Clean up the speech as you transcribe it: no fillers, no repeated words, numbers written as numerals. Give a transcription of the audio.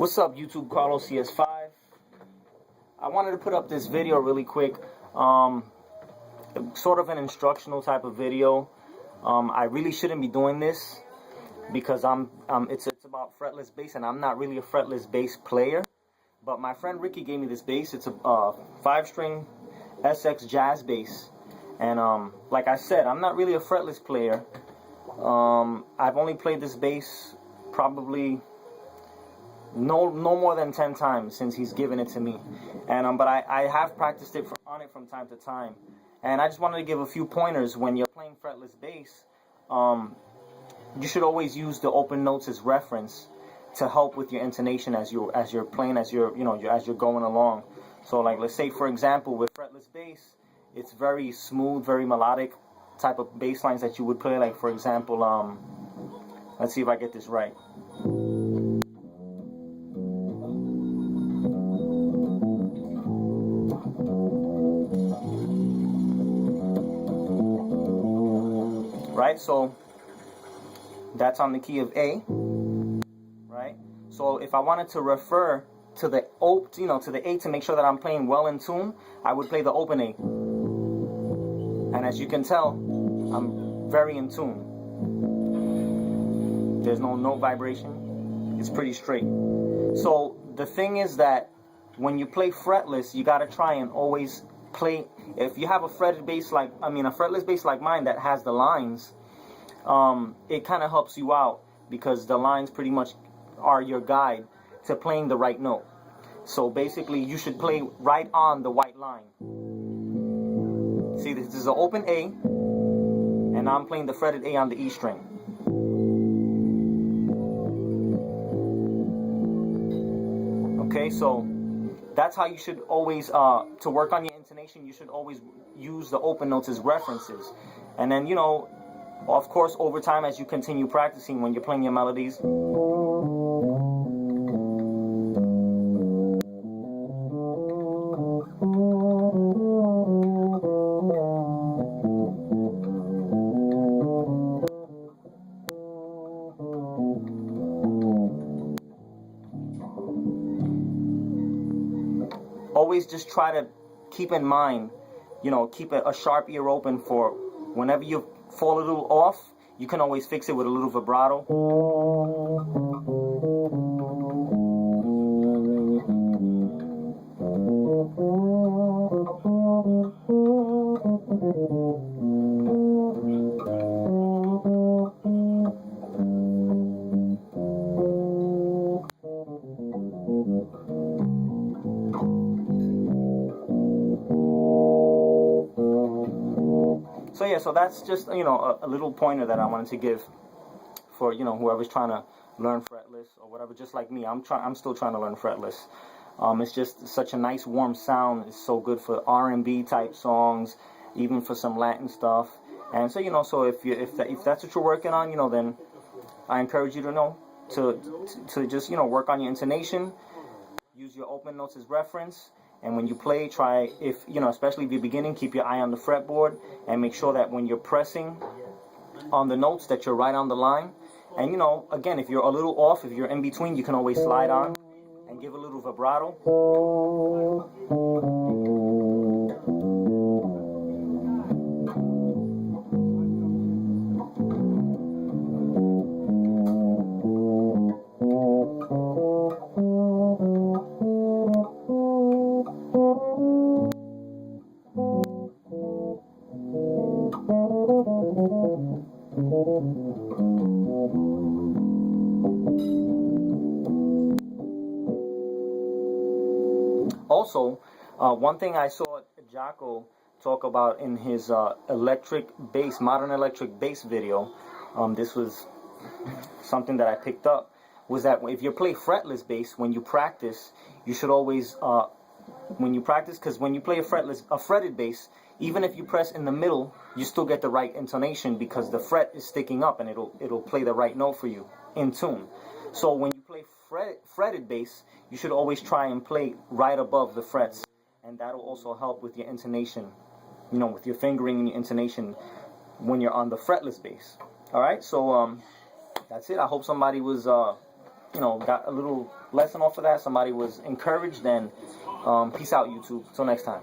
What's up, YouTube? Carlos CS5. I wanted to put up this video really quick, sort of an instructional type of video. I really shouldn't be doing this because it's about fretless bass, and I'm not really a fretless bass player. But my friend Ricky gave me this bass. It's a 5-string SX jazz bass, and like I said, I'm not really a fretless player. I've only played this bass probably no more than 10 times since he's given it to me, and but I have practiced on it from time to time, and I just wanted to give a few pointers. When you're playing fretless bass, you should always use the open notes as reference to help with your intonation as you're playing, as you're going along. So, like, let's say for example with fretless bass, it's very smooth, very melodic type of bass lines that you would play. Like, for example, let's see if I get this right. Right, so that's on the key of A, right? So if I wanted to refer to the to the A to make sure that I'm playing well in tune, I would play the open A. And as you can tell, I'm very in tune. There's no note vibration. It's pretty straight. So the thing is that when you play fretless, you gotta try and always play. If you have a fretted bass a fretless bass like mine that has the lines, it kind of helps you out because the lines pretty much are your guide to playing the right note. So basically, you should play right on the white line. See, this is an open A, and I'm playing the fretted A on the E string. Okay, so that's how you should always, to work on your intonation, you should always use the open notes as references. And then, of course, over time, as you continue practicing, when you're playing your melodies, always just try to keep in mind, keep a sharp ear open for whenever you fall a little off, you can always fix it with a little vibrato. So yeah, so that's just a little pointer that I wanted to give for whoever's trying to learn fretless or whatever. Just like me, I'm still trying to learn fretless. It's just such a nice warm sound. It's so good for R&B type songs, even for some Latin stuff. And so so if that's what you're working on, then I encourage you to just work on your intonation, use your open notes as reference. And when you play, try, especially if you're beginning, keep your eye on the fretboard and make sure that when you're pressing on the notes that you're right on the line. And again, if you're a little off, if you're in between, you can always slide on and give a little vibrato. Also, one thing I saw Jocko talk about in his modern electric bass video, this was something that I picked up, was that if you play fretless bass, when you practice, you should always, because when you play a fretted bass, even if you press in the middle, you still get the right intonation because the fret is sticking up and it'll play the right note for you in tune. So when you play fretted bass, you should always try and play right above the frets, and that'll also help with your intonation, with your fingering and your intonation when you're on the fretless bass. All right, so that's it. I hope somebody was you know, got a little lesson off of that, somebody was encouraged, then peace out, YouTube. Till next time.